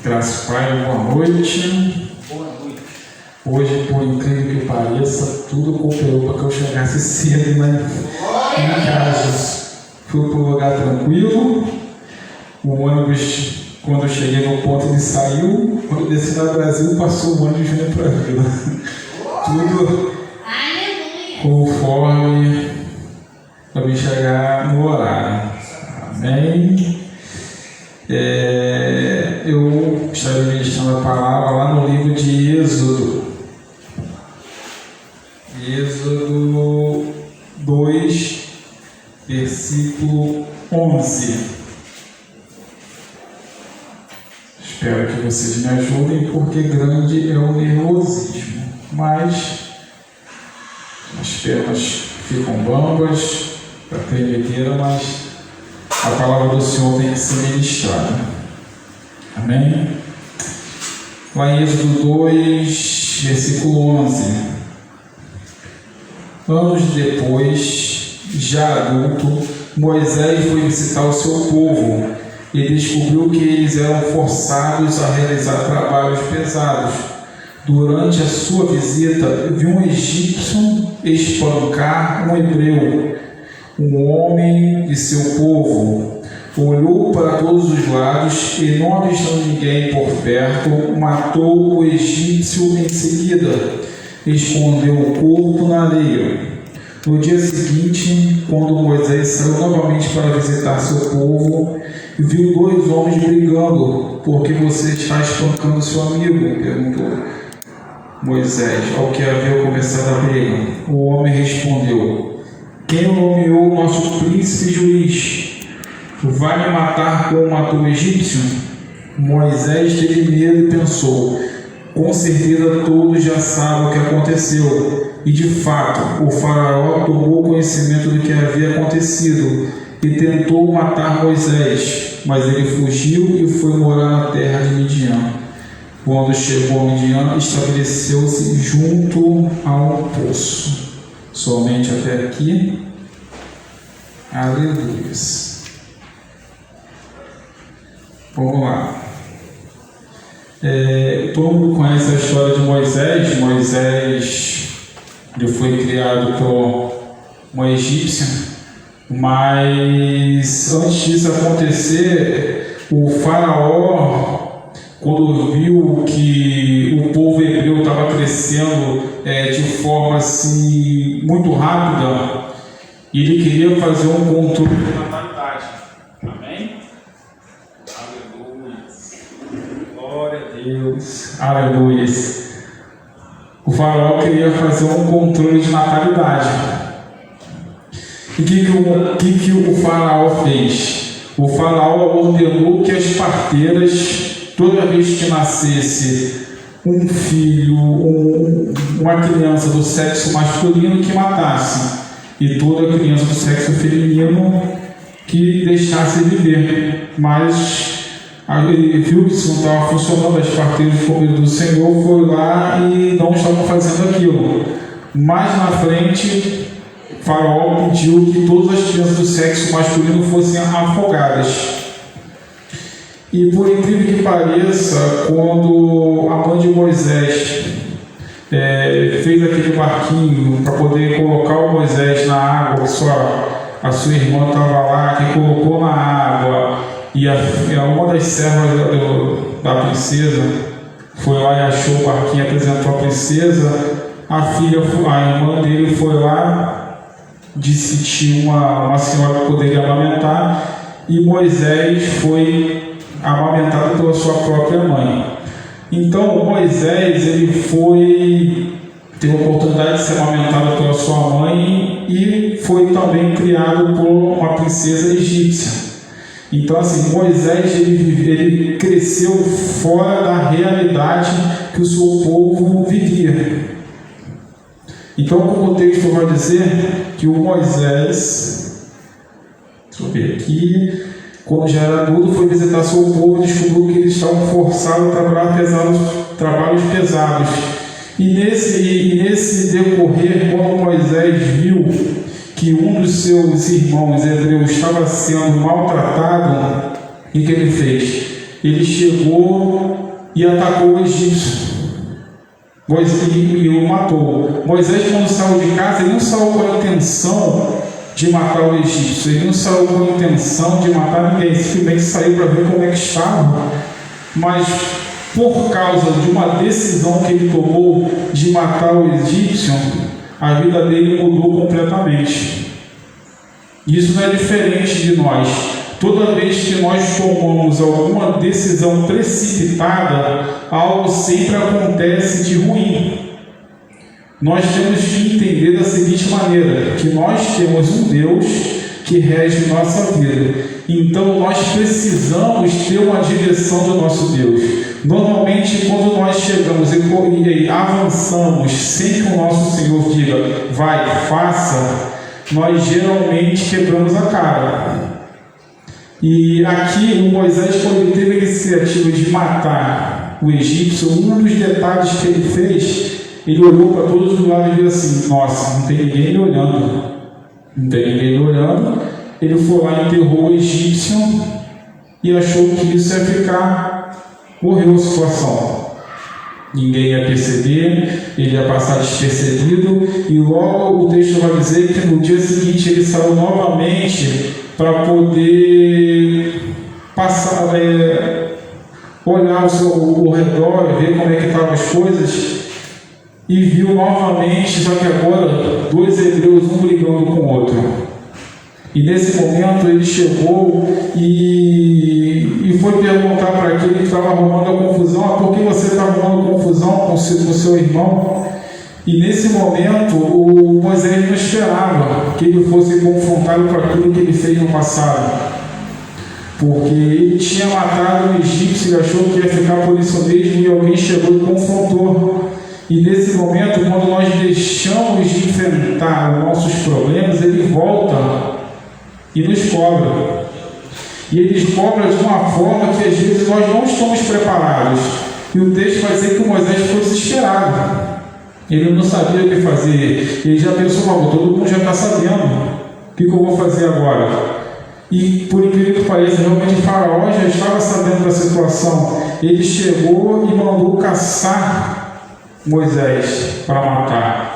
Graças ao Pai, boa noite. Boa noite. Hoje, por incrível que pareça, tudo cooperou para que eu chegasse cedo em casa. Fui para um lugar tranquilo. O ônibus, quando eu cheguei no ponto, ele saiu. Quando eu desci no Brasil, passou o ônibus vindo para a vila. Tudo conforme para me chegar no horário. Amém. Eu estarei ministrando a palavra lá no livro de Êxodo. Êxodo 2, versículo 11. Espero que vocês me ajudem, porque grande é o nervosismo, mas as pernas ficam bambas para tremedeira, mas a palavra do Senhor tem que ser ministrada. Amém? Lá em Êxodo 2, versículo 11. Anos depois, já adulto, Moisés foi visitar o seu povo e descobriu que eles eram forçados a realizar trabalhos pesados. Durante a sua visita, viu um egípcio espancar um hebreu, um homem de seu povo. Olhou para todos os lados e, não avistando ninguém por perto, matou o egípcio em seguida. Escondeu o corpo na areia. No dia seguinte, quando Moisés saiu novamente para visitar seu povo, viu dois homens brigando. Por que você está espancando seu amigo? Perguntou Moisés, ao que havia começado a briga. O homem respondeu: quem nomeou o nosso príncipe juiz? Vai me matar como matou o egípcio? Moisés teve medo e pensou: com certeza todos já sabem o que aconteceu. E de fato, o faraó tomou conhecimento do que havia acontecido e tentou matar Moisés, mas ele fugiu e foi morar na terra de Midian. Quando chegou a Midian, estabeleceu-se junto a um poço. Somente até aqui. Aleluia. Vamos lá. Todo mundo conhece a história de Moisés. Moisés ele foi criado por uma egípcia, mas antes disso acontecer, o faraó, quando viu que o povo hebreu estava crescendo de forma assim muito rápida, ele queria fazer um controle da natalidade. Amém? Aleluia. Glória a Deus. Aleluia. O faraó queria fazer um controle de natalidade. E o que o faraó fez? O faraó ordenou que as parteiras, toda vez que nascesse um filho, uma criança do sexo masculino, que matasse, e toda criança do sexo feminino que deixasse viver. Mas ele viu que isso não estava funcionando, as parteiras com medo do Senhor foi lá e não estavam fazendo aquilo. Mais na frente, o faraó pediu que todas as crianças do sexo masculino fossem afogadas. E por incrível que pareça, quando a mãe de Moisés fez aquele barquinho para poder colocar o Moisés na água, a sua irmã estava lá, que colocou na água, e uma das servas da princesa foi lá e achou o barquinho e apresentou a princesa. A irmã dele foi lá, disse que tinha uma senhora que poderia amamentar, e Moisés foi amamentado pela sua própria mãe. Então Moisés teve a oportunidade de ser amamentado pela sua mãe e foi também criado por uma princesa egípcia. Então assim, Moisés ele cresceu fora da realidade que o seu povo vivia. Então, como o texto vai dizer, que o Moisés, deixa eu ver aqui, quando já era adulto, foi visitar seu povo e descobriu que eles estavam forçados a trabalhos pesados. E nesse decorrer, quando Moisés viu que um dos seus irmãos hebreus estava sendo maltratado, o que ele fez? ele chegou e atacou o egípcio. E o matou. Moisés, quando saiu de casa, ele não saiu com a intenção de matar o egípcio, ele não saiu com a intenção de matar ninguém, simplesmente saiu para ver como é que estava. Mas por causa de uma decisão que ele tomou de matar o egípcio, a vida dele mudou completamente. Isso não é diferente de nós. Toda vez que nós tomamos alguma decisão precipitada, algo sempre acontece de ruim. Nós temos que entender da seguinte maneira, que nós temos um Deus que rege nossa vida. Então nós precisamos ter uma direção do nosso Deus. Normalmente, quando nós chegamos e avançamos sem que o nosso Senhor diga, vai, faça, nós geralmente quebramos a cara. E aqui o Moisés, quando ele teve a iniciativa de matar o egípcio, um dos detalhes que ele fez, ele olhou para todos os lados e disse assim, nossa, não tem ninguém me olhando. Não tem ninguém me olhando. Ele foi lá e enterrou o egípcio e achou que isso ia ficar, morreu a situação. Ninguém ia perceber, ele ia passar despercebido, e logo o texto vai dizer que no dia seguinte ele saiu novamente para poder passar, olhar ao redor, ver como é que estavam as coisas, e viu novamente, só que agora, dois hebreus, um brigando com o outro. E nesse momento ele chegou e foi perguntar para aquele que estava arrumando a confusão, por que você está arrumando confusão com o seu irmão? E nesse momento o Moisés não esperava que ele fosse confrontado por aquilo que ele fez no passado, porque ele tinha matado um egípcio e achou que ia ficar por isso mesmo, e alguém chegou e confrontou. E nesse momento, quando nós deixamos de enfrentar os nossos problemas, ele volta e nos cobra. E ele cobra de uma forma que às vezes nós não estamos preparados. E o texto vai dizer que o Moisés ficou desesperado. Ele não sabia o que fazer. Ele já pensou, todo mundo já está sabendo. O que eu vou fazer agora? E por incrível que pareça, realmente o faraó já estava sabendo da situação. Ele chegou e mandou caçar Moisés para matar.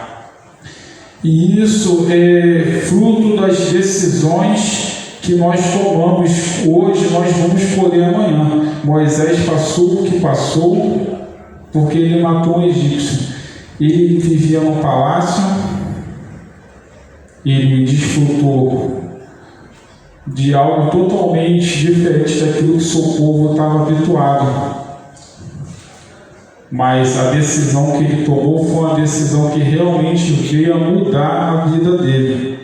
E isso é fruto das decisões que nós tomamos hoje, nós vamos colher amanhã. Moisés passou o que passou porque ele matou um egípcio. Ele vivia no palácio, ele desfrutou de algo totalmente diferente daquilo que seu povo estava habituado. Mas a decisão que ele tomou foi uma decisão que realmente veio a mudar a vida dele.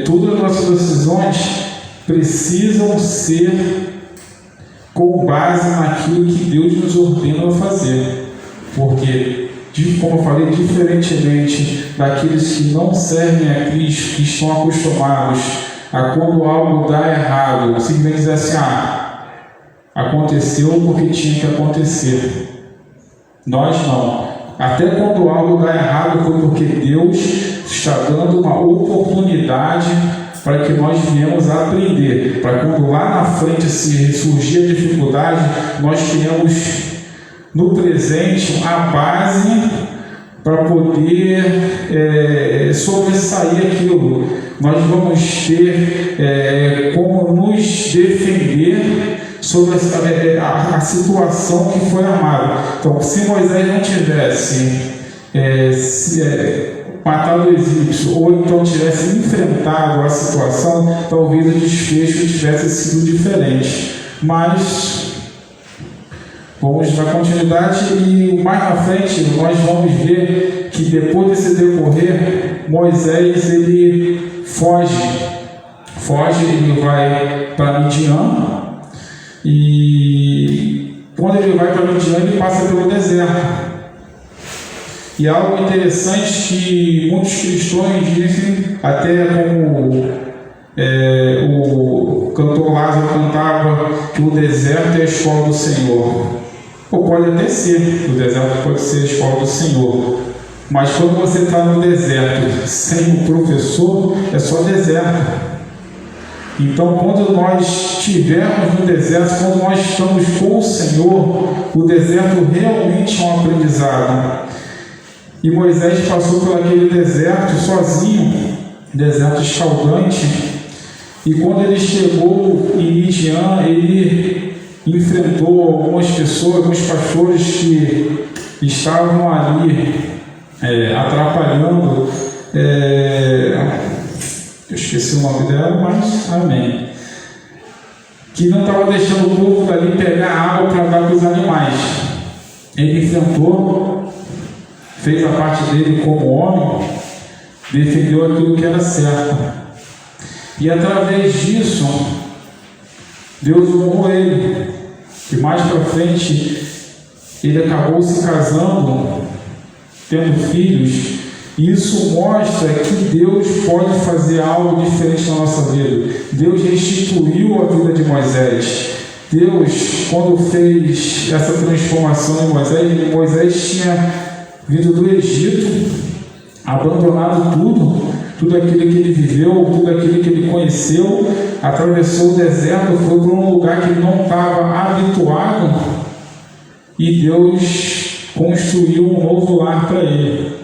Todas as nossas decisões precisam ser com base naquilo que Deus nos ordena a fazer. Porque, como eu falei, diferentemente daqueles que não servem a Cristo, que estão acostumados a quando algo dá errado, simplesmente dizer assim, aconteceu porque tinha que acontecer. Nós não. Até quando algo dá errado foi porque Deus está dando uma oportunidade para que nós venhamos a aprender, para quando lá na frente se surgir a dificuldade, nós tenhamos no presente a base para poder sobressair aquilo. Nós vamos ter como nos defender sobre a situação que foi armada. Então, se Moisés não tivesse matado o egípcio, ou então tivesse enfrentado a situação, talvez o desfecho tivesse sido diferente. Mas vamos dar continuidade, e mais na frente nós vamos ver que depois desse decorrer, Moisés ele foge, ele vai para Midian. E quando ele vai para Midian, ele passa pelo deserto. E algo interessante que muitos cristãos dizem, até como o cantor Lázaro cantava, que o deserto é a escola do Senhor. Ou pode até ser, o deserto pode ser a escola do Senhor. Mas quando você está no deserto sem um professor, é só deserto. Então, quando nós estivermos no deserto, quando nós estamos com o Senhor, o deserto realmente é um aprendizado. E Moisés passou por aquele deserto sozinho, deserto escaldante, e quando ele chegou em Midian, ele enfrentou algumas pessoas, alguns pastores que estavam ali atrapalhando. Eu esqueci o nome dela, mas amém. Que não estava deixando o povo dali pegar água para dar para os animais. Ele enfrentou, fez a parte dele como homem, defendeu aquilo que era certo. E através disso, Deus honrou ele. E mais para frente, ele acabou se casando, tendo filhos. Isso mostra que Deus pode fazer algo diferente na nossa vida. Deus restituiu a vida de Moisés. Deus, quando fez essa transformação em Moisés, Moisés tinha vindo do Egito, abandonado tudo aquilo que ele viveu, tudo aquilo que ele conheceu, atravessou o deserto, foi para um lugar que ele não estava habituado, e Deus construiu um novo lar para ele.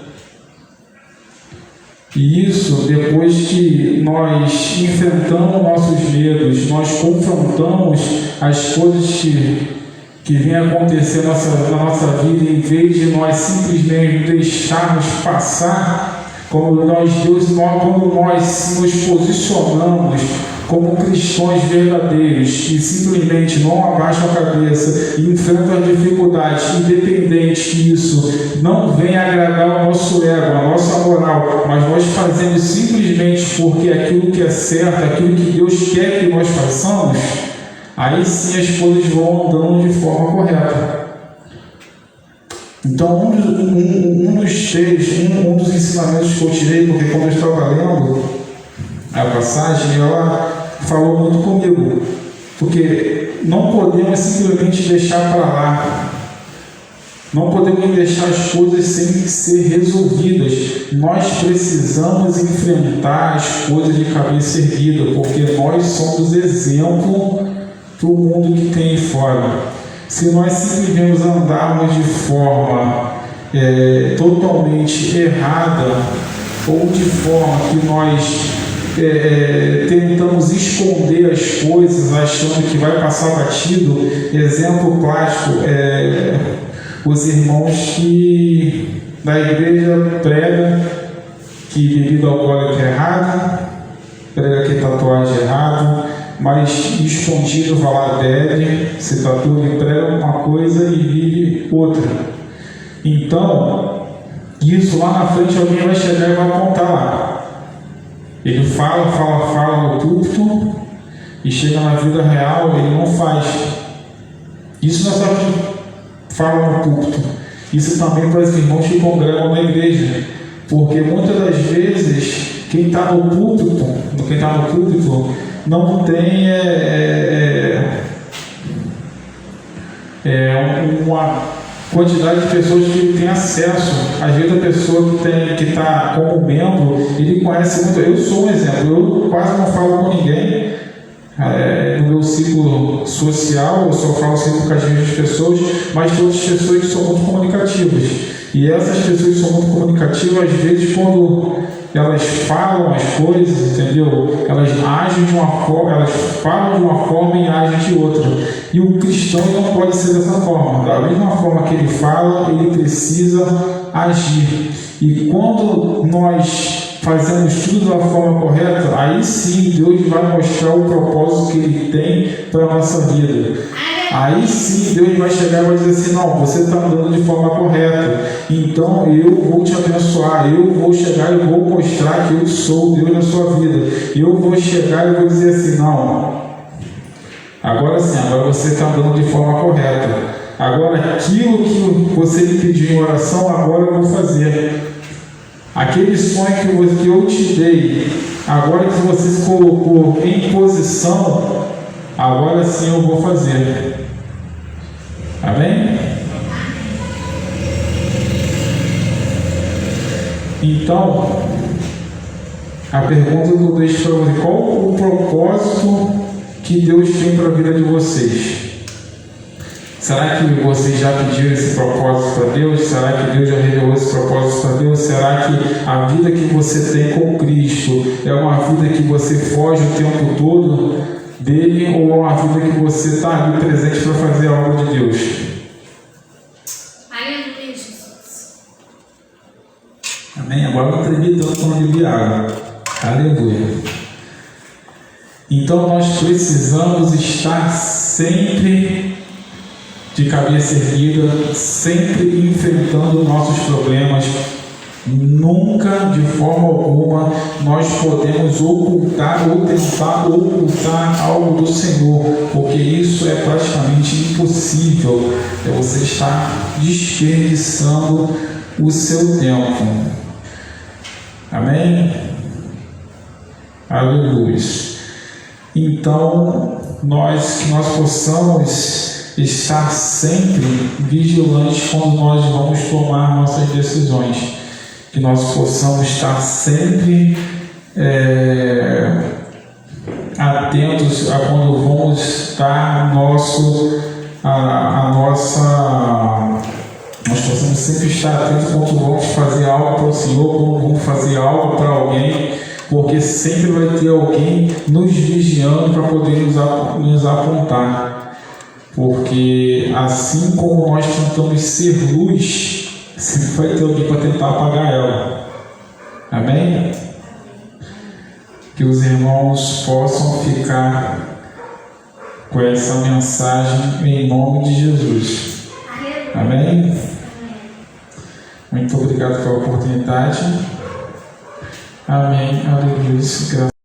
E isso, depois que nós enfrentamos nossos medos, nós confrontamos as coisas que vêm acontecer na nossa vida, em vez de nós simplesmente deixarmos passar, quando nós nos posicionamos como cristãos verdadeiros e simplesmente não abaixam a cabeça e enfrentam as dificuldades, independente que isso não venha agradar o nosso ego, a nossa moral, mas nós fazemos simplesmente porque aquilo que é certo, aquilo que Deus quer que nós façamos, aí sim as coisas vão andando de forma correta. Então, um dos ensinamentos que eu tirei, porque quando eu estava lendo a passagem, ela falou muito comigo, porque não podemos simplesmente deixar para lá, não podemos deixar as coisas sem ser resolvidas. Nós precisamos enfrentar as coisas de cabeça erguida, porque nós somos exemplo para o mundo que tem aí fora. Se nós simplesmente andarmos de forma totalmente errada, ou de forma que nós tentamos esconder as coisas, achando que vai passar batido, exemplo prático, os irmãos que da igreja pregam que bebida alcoólica é errada, prega que tatuagem é errada, mas escondido vai lá, bebe, se tatua e prega uma coisa e vive outra. Então, isso lá na frente alguém vai chegar e vai apontar lá. Ele fala no púlpito e chega na vida real, ele não faz. Isso não é só que fala no púlpito, isso também para os irmãos que congregam na igreja, porque muitas das vezes quem está no púlpito não tem uma quantidade de pessoas que tem acesso. Às vezes a pessoa que está como membro, ele conhece muito. Eu sou um exemplo, eu quase não falo com ninguém no meu ciclo social, eu só falo sempre com as mesmas pessoas, mas todas as pessoas que são muito comunicativas. E essas pessoas que são muito comunicativas, às vezes quando elas falam as coisas, entendeu? Elas agem de uma forma, elas falam de uma forma e agem de outra. E o cristão não pode ser dessa forma. Da mesma forma que ele fala, ele precisa agir. E quando nós fazemos tudo da forma correta, aí sim Deus vai mostrar o propósito que Ele tem para a nossa vida. Aí sim Deus vai chegar e vai dizer assim: não, você está andando de forma correta, então eu vou te abençoar, eu vou chegar e vou mostrar que eu sou Deus na sua vida. Eu vou chegar e vou dizer assim: não, agora sim, agora você está andando de forma correta. Agora aquilo que você me pediu em oração, agora eu vou fazer. Aquele sonho que eu te dei, agora que você se colocou em posição, agora sim eu vou fazer. Amém? Então, a pergunta que eu deixo para você: qual o propósito que Deus tem para a vida de vocês? Será que vocês já pediram esse propósito para Deus? Será que Deus já revelou esse propósito para Deus? Será que a vida que você tem com Cristo é uma vida que você foge o tempo todo dele, ou é uma vida que você está ali presente para fazer algo de Deus? Aleluia, Jesus. Amém? Agora não tremi tanto para não beber água. Aleluia. Então nós precisamos estar sempre de cabeça erguida, sempre enfrentando nossos problemas. Nunca, de forma alguma, nós podemos ocultar ou tentar ocultar algo do Senhor, porque isso é praticamente impossível. Você está desperdiçando o seu tempo. Amém? Aleluia. Então, que nós possamos estar sempre vigilantes quando nós vamos tomar nossas decisões, que nós possamos estar sempre atentos a quando vamos dar nós possamos sempre estar atentos quando vamos fazer algo para o Senhor, quando vamos fazer algo para alguém, porque sempre vai ter alguém nos vigiando para poder nos apontar. Porque assim como nós tentamos ser luz, sempre vai ter alguém para tentar apagar ela. Amém? Que os irmãos possam ficar com essa mensagem em nome de Jesus. Amém? Muito obrigado pela oportunidade. Amém. Aleluia.